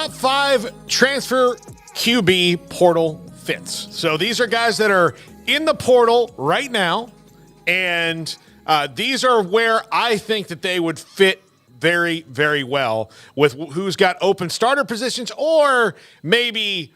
top 5 transfer QB portal fits. So these are guys that are in the portal right now, and these are where I think that they would fit very, very well with who's got open starter positions, or maybe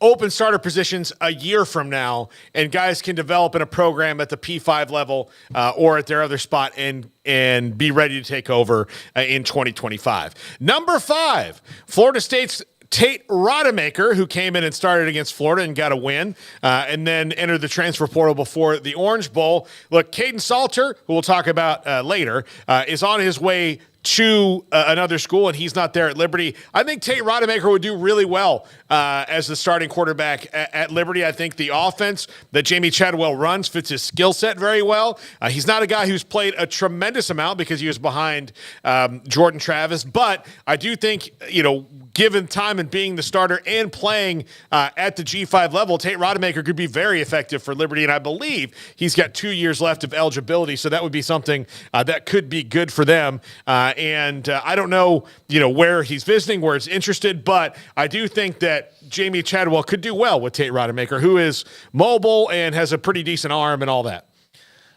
open starter positions a year from now, and guys can develop in a program at the P5 level or at their other spot and be ready to take over in 2025. Number 5, Florida State's Tate Rodemaker, who came in and started against Florida and got a win, and then entered the transfer portal before the Orange Bowl. Look, Kaiden Salter, who we'll talk about later, is on his way to another school, and he's not there at Liberty. I think Tate Rodemaker would do really well as the starting quarterback at Liberty. I think the offense that Jamie Chadwell runs fits his skill set very well. He's not a guy who's played a tremendous amount because he was behind Jordan Travis, but I do think, given time and being the starter and playing at the G5 level, Tate Rodemaker could be very effective for Liberty, and I believe he's got 2 years left of eligibility, so that would be something that could be good for them. And I don't know, where he's visiting, where it's interested, but I do think that Jamie Chadwell could do well with Tate Rodemaker, who is mobile and has a pretty decent arm and all that.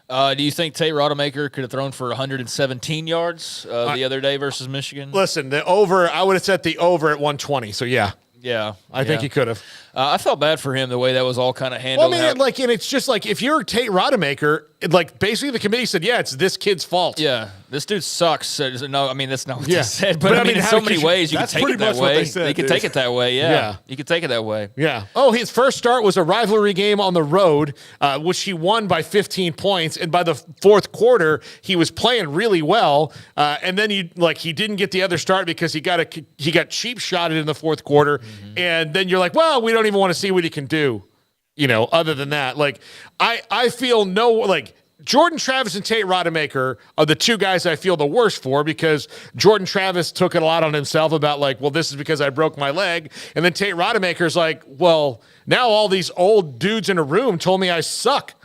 Do you think Tate Rodemaker could have thrown for 117 yards the other day versus Michigan? Listen, the over, I would have set the over at 120, so yeah. Yeah. I think he could have. I felt bad for him the way that was all kind of handled. Well, I mean, and it's just like, if you're Tate Rodemaker, basically the committee said, yeah, it's this kid's fault. Yeah, this dude sucks. No, I mean, that's not what they said. But I mean, in so many ways, you could take it that way. You could take it that way, yeah. You could take it that way. Yeah. Oh, his first start was a rivalry game on the road, which he won by 15 points. And by the fourth quarter, he was playing really well. And then he didn't get the other start because he got cheap shotted in the fourth quarter. Mm-hmm. And then you're like, well, we don't even want to see what he can do. Other than that, I feel Jordan Travis and Tate Rodemaker are the two guys I feel the worst for, because Jordan Travis took it a lot on himself about well, this is because I broke my leg. And then Tate Rodemaker's like, well, now all these old dudes in a room told me I suck.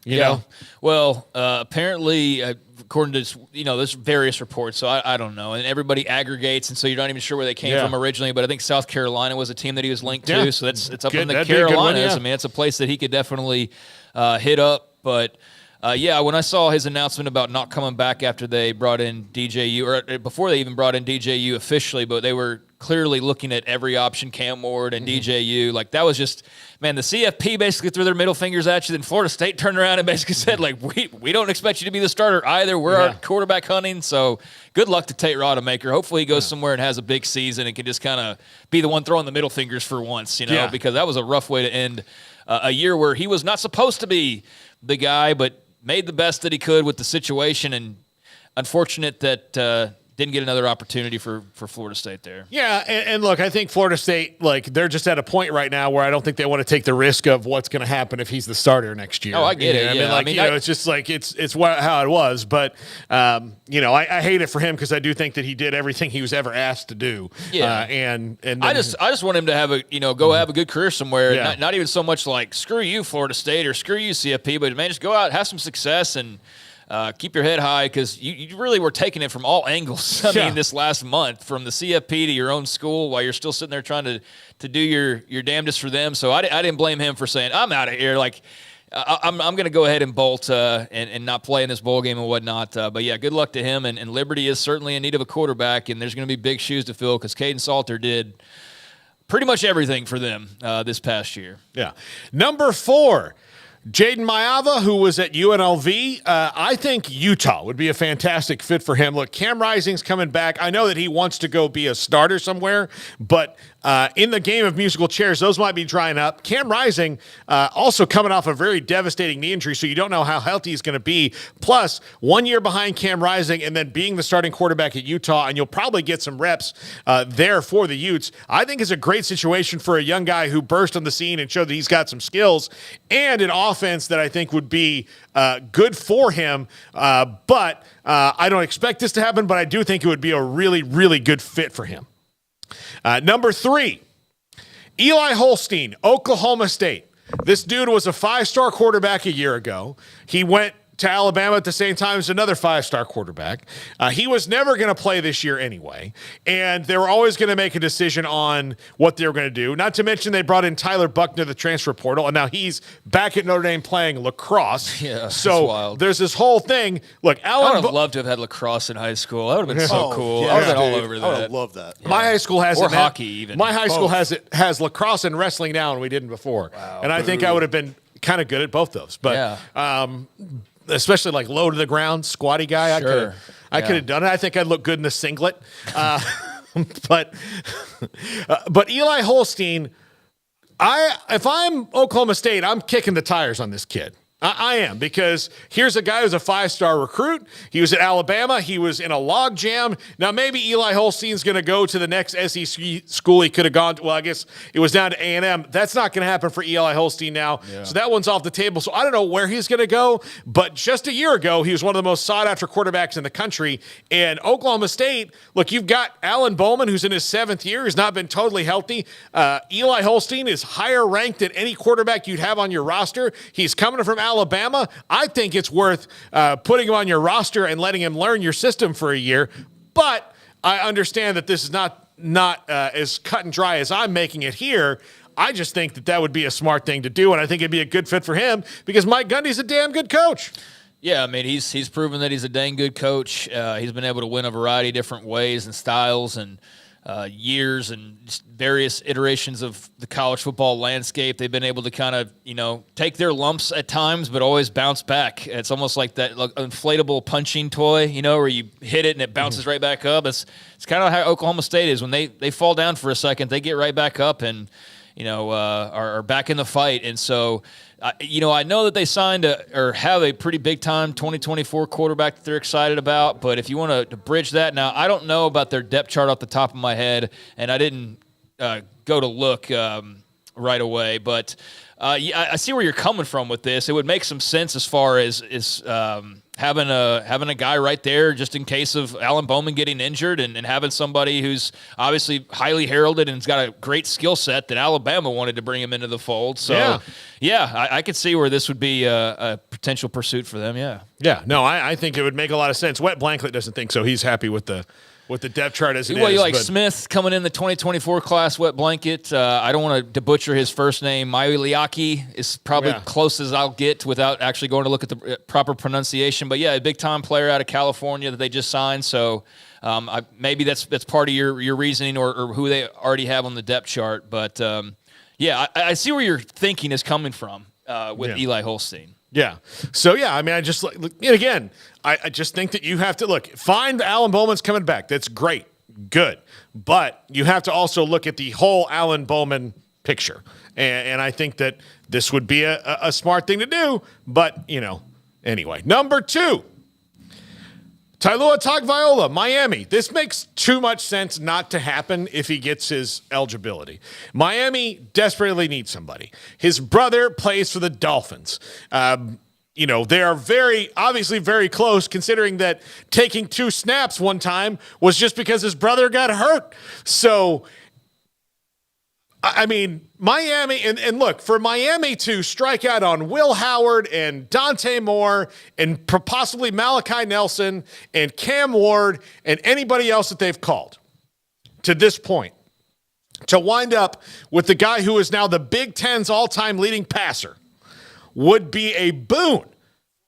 You know? Well, apparently, according to there's various reports, so I don't know, and everybody aggregates, and so you're not even sure where they came from originally. But I think South Carolina was a team that he was linked to, so it's up in the Carolinas. I mean, it's a place that he could definitely hit up. But when I saw his announcement about not coming back after they brought in DJU, or before they even brought in DJU officially, but they were clearly looking at every option, Cam Ward and DJU. That was just, man, the CFP basically threw their middle fingers at you. Then Florida State turned around and basically said, we don't expect you to be the starter either. We're our quarterback hunting. So good luck to Tate Rodemaker. Hopefully he goes somewhere and has a big season and can just kind of be the one throwing the middle fingers for once, because that was a rough way to end a year where he was not supposed to be the guy, but made the best that he could with the situation, and unfortunate that didn't get another opportunity for Florida State there. Yeah, and look, I think Florida State, they're just at a point right now where I don't think they want to take the risk of what's going to happen if he's the starter next year. Oh, I get it. I mean, it's just it's how it was. But, I hate it for him, because I do think that he did everything he was ever asked to do. Yeah. And then, I just want him to have go have a good career somewhere. Yeah. Not even so much screw you, Florida State, or screw you, CFP, but, man, just go out, have some success, and keep your head high, because you really were taking it from all angles. I mean, this last month, from the CFP to your own school, while you're still sitting there trying to do your damnedest for them. So I didn't blame him for saying, I'm out of here. I'm going to go ahead and bolt and not play in this bowl game and whatnot. But, yeah, good luck to him. And Liberty is certainly in need of a quarterback, and there's going to be big shoes to fill, because Kaiden Salter did pretty much everything for them this past year. Yeah. Number 4. Jayden Maiava, who was at UNLV, I think Utah would be a fantastic fit for him. Look, Cam Rising's coming back. I know that he wants to go be a starter somewhere, but in the game of musical chairs, those might be drying up. Cam Rising also coming off a very devastating knee injury, so you don't know how healthy he's going to be. Plus, 1 year behind Cam Rising and then being the starting quarterback at Utah, and you'll probably get some reps there for the Utes. I think it's a great situation for a young guy who burst on the scene and showed that he's got some skills and an offense that I think would be good for him. But I don't expect this to happen, but I do think it would be a really, really good fit for him. Number 3, Eli Holstein, Oklahoma State. This dude was a 5-star quarterback a year ago. He went to Alabama at the same time as another 5-star quarterback. He was never going to play this year anyway, and they were always going to make a decision on what they were going to do. Not to mention they brought in Tyler Buckner, the transfer portal, and now he's back at Notre Dame playing lacrosse. Yeah, so wild. There's this whole thing. Look, I would have loved to have had lacrosse in high school. That would have been so cool. Yeah, I would have been all over that. I would have loved that. My high school has or it hockey even. My high school has lacrosse and wrestling now, and we didn't before. Wow. And I think I would have been kind of good at both those. But especially like low to the ground, squatty guy, Sure. I could have done it. I think I'd look good in the singlet. But Eli Holstein, if I'm Oklahoma State, I'm kicking the tires on this kid. I am, because here's a guy who's a 5-star recruit. He was at Alabama. He was in a log jam. Now, maybe Eli Holstein's going to go to the next SEC school he could have gone to. Well, I guess it was down to A&M. That's not going to happen for Eli Holstein now. Yeah. So that one's off the table. So I don't know where he's going to go. But just a year ago, he was one of the most sought-after quarterbacks in the country. And Oklahoma State, look, you've got Alan Bowman, who's in his 7th year. He's not been totally healthy. Eli Holstein is higher ranked than any quarterback you'd have on your roster. He's coming from Alabama. I think it's worth putting him on your roster and letting him learn your system for a year. But I understand that this is not as cut and dry as I'm making it here. I just think that would be a smart thing to do, and I think it'd be a good fit for him because Mike Gundy's a damn good coach. Yeah, I mean, he's proven that he's a dang good coach. He's been able to win a variety of different ways and styles and years and various iterations of the college football landscape. They've been able to kind of, take their lumps at times, but always bounce back. It's almost like that inflatable punching toy, where you hit it and it bounces right back up. It's kind of how Oklahoma State is. When they fall down for a second, they get right back up and, are back in the fight. And so, I know that they signed or have a pretty big-time 2024 quarterback that they're excited about, but if you want to bridge that now, I don't know about their depth chart off the top of my head, and I didn't go to look right away, but I see where you're coming from with this. It would make some sense as far as having a guy right there just in case of Alan Bowman getting injured and having somebody who's obviously highly heralded and has got a great skill set that Alabama wanted to bring him into the fold. So, I could see where this would be a potential pursuit for them, Yeah, no, I think it would make a lot of sense. Wet Blanket doesn't think so. He's happy with the depth chart as it is. Well, you like Smith coming in the 2024 class, Wet Blanket. I don't want to butcher his first name. Maialiaki is probably close as I'll get without actually going to look at the proper pronunciation. But, a big-time player out of California that they just signed. So maybe that's part of your reasoning or who they already have on the depth chart. But, I see where your thinking is coming from with Eli Holstein. Yeah. So, I mean, I just, again, I just think that you have to, find Alan Bowman's coming back. That's great. Good. But you have to also look at the whole Alan Bowman picture. And I think that this would be a smart thing to do. But, anyway. Number 2. Taulia Tagovaiola, Miami. This makes too much sense not to happen if he gets his eligibility. Miami desperately needs somebody. His brother plays for the Dolphins. They are obviously very close, considering that taking 2 snaps one time was just because his brother got hurt. So, I mean, Miami, and look, for Miami to strike out on Will Howard and Dante Moore and possibly Malachi Nelson and Cam Ward and anybody else that they've called to this point, to wind up with the guy who is now the Big Ten's all-time leading passer, would be a boon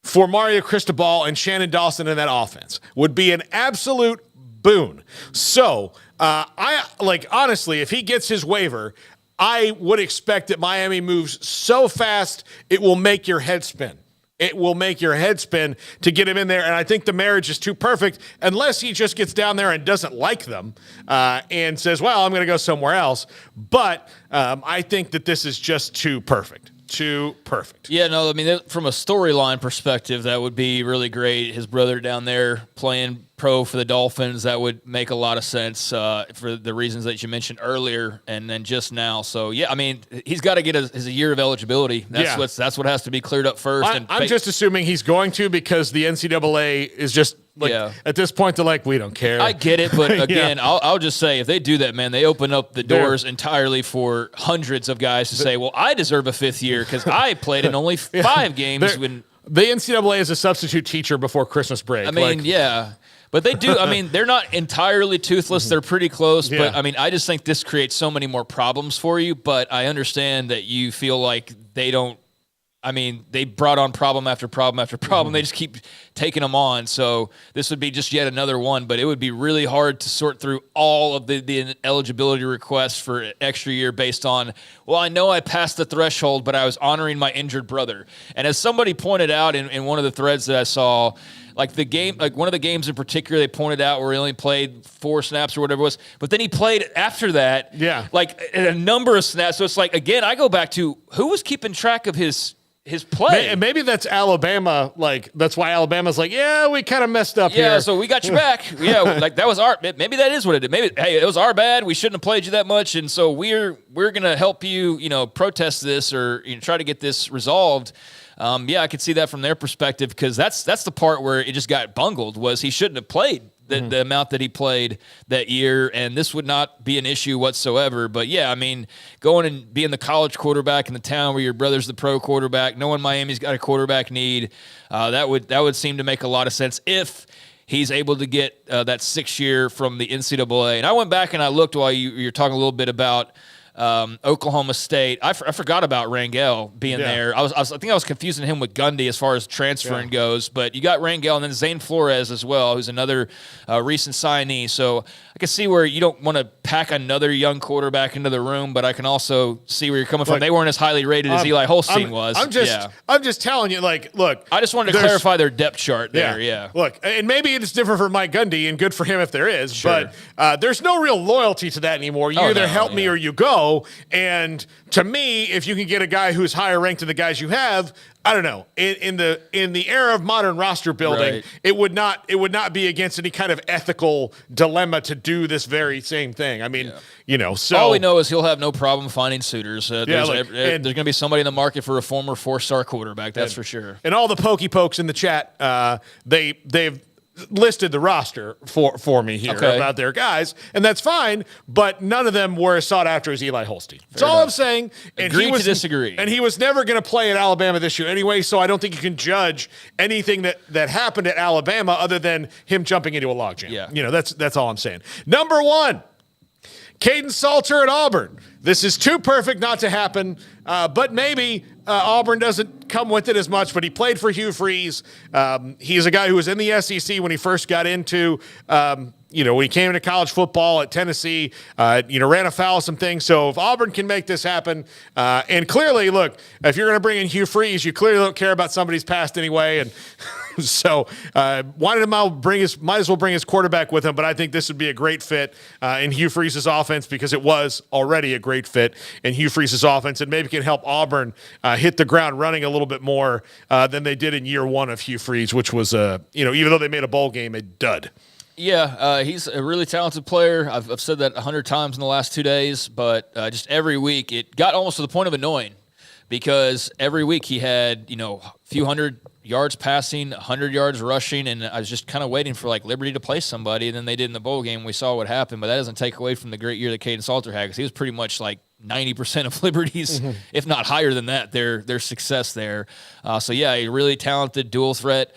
for Mario Cristobal and Shannon Dawson in that offense. Would be an absolute boon. So, honestly, if he gets his waiver, I would expect that Miami moves so fast it will make your head spin. It will make your head spin to get him in there, and I think the marriage is too perfect unless he just gets down there and doesn't like them and says, well, I'm going to go somewhere else. But I think that this is just too perfect. Too perfect. Yeah, no, I mean, from a storyline perspective, that would be really great. His brother down there playing pro for the Dolphins, that would make a lot of sense for the reasons that you mentioned earlier and then just now. So, I mean, he's got to get his year of eligibility. That's what has to be cleared up first. I'm just assuming he's going to because the NCAA is just at this point, they're we don't care. I get it, but again, I'll just say if they do that, man, they open up the doors entirely for hundreds of guys to say, well, I deserve a 5th year because I played in only 5 games when The NCAA is a substitute teacher before Christmas break. I mean, yeah. But they do. I mean, they're not entirely toothless. They're pretty close. Yeah. But, I mean, I just think this creates so many more problems for you. But I understand that you feel like they don't. I mean, they brought on problem after problem after problem. They just keep taking them on. So this would be just yet another one. But it would be really hard to sort through all of the eligibility requests for an extra year based on, well, I know I passed the threshold, but I was honoring my injured brother. And as somebody pointed out in one of the threads that I saw, like the game, like one of the games in particular, they pointed out where he only played 4 snaps or whatever it was, but then he played after that, like a number of snaps. So it's like, again, I go back to who was keeping track of his play. And maybe that's Alabama. Like, that's why Alabama's like, yeah, we kind of messed up here. Yeah, so we got you back. Yeah, like that was maybe that is what it did. Maybe, hey, it was our bad. We shouldn't have played you that much. And so we're going to help you, protest this or try to get this resolved. Yeah, I could see that from their perspective because that's the part where it just got bungled was he shouldn't have played the amount that he played that year, and this would not be an issue whatsoever. But, yeah, I mean, going and being the college quarterback in the town where your brother's the pro quarterback, knowing Miami's got a quarterback need, that would seem to make a lot of sense if he's able to get that 6th year from the NCAA. And I went back and I looked while you're talking a little bit about Oklahoma State. I forgot about Rangel being there. I think I was confusing him with Gundy as far as transferring goes. But you got Rangel and then Zane Flores as well, who's another recent signee. So I can see where you don't want to pack another young quarterback into the room, but I can also see where you're coming from. They weren't as highly rated as Eli Holstein was. I'm just telling you, look. I just wanted to clarify their depth chart there. Yeah. Look, and maybe it's different for Mike Gundy, and good for him if there is. Sure. But there's no real loyalty to that anymore. You either help me or you go. And to me, if you can get a guy who's higher ranked than the guys you have, I don't know. In the era of modern roster building, it would not be against any kind of ethical dilemma to do this very same thing. I mean, so all we know is he'll have no problem finding suitors. There's going to be somebody in the market for a former 4-star quarterback. That's for sure. And all the pokey pokes in the chat, they've listed the roster for me here about their guys, and that's fine, but none of them were as sought after as Eli Holstein. That's all I'm saying. And Agree to disagree. And he was never going to play at Alabama this year anyway, so I don't think you can judge anything that happened at Alabama other than him jumping into a logjam. Yeah. That's all I'm saying. Number 1, Kaiden Salter at Auburn. This is too perfect not to happen, but maybe Auburn doesn't come with it as much, but he played for Hugh Freeze. He's a guy who was in the SEC when he first got into, when he came into college football at Tennessee, ran afoul of some things. So if Auburn can make this happen, and clearly, look, if you're going to bring in Hugh Freeze, you clearly don't care about somebody's past anyway, and so might as well bring his quarterback with him, but I think this would be a great fit in Hugh Freeze's offense because it was already a great fit in Hugh Freeze's offense, and maybe can help Auburn hit the ground running a little bit more than they did in year 1 of Hugh Freeze, which was, even though they made a bowl game, a dud. Yeah, he's a really talented player. I've said that 100 times in the last 2 days, but just every week it got almost to the point of annoying because every week he had, a few hundred yards passing, 100 yards rushing, and I was just kind of waiting for Liberty to play somebody, and then they did in the bowl game. We saw what happened, but that doesn't take away from the great year that Kaiden Salter had because he was pretty much 90% of Liberty's, if not higher than that, their success there. So yeah, a really talented dual threat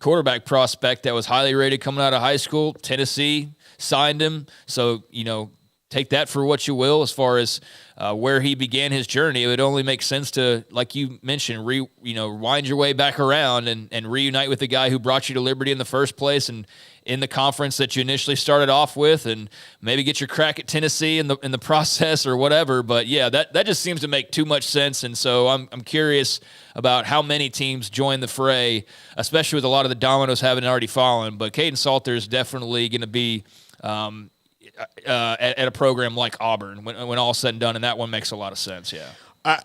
quarterback prospect that was highly rated coming out of high school. Tennessee signed him, so take that for what you will as far as where he began his journey. It would only make sense to, like you mentioned, wind your way back around and reunite with the guy who brought you to Liberty in the first place and in the conference that you initially started off with, and maybe get your crack at Tennessee in the process or whatever. But yeah, that just seems to make too much sense. And so I'm curious about how many teams join the fray, especially with a lot of the dominoes having already fallen. But Kaiden Salter is definitely going to be at a program like Auburn when all's said and done, and that one makes a lot of sense. Yeah.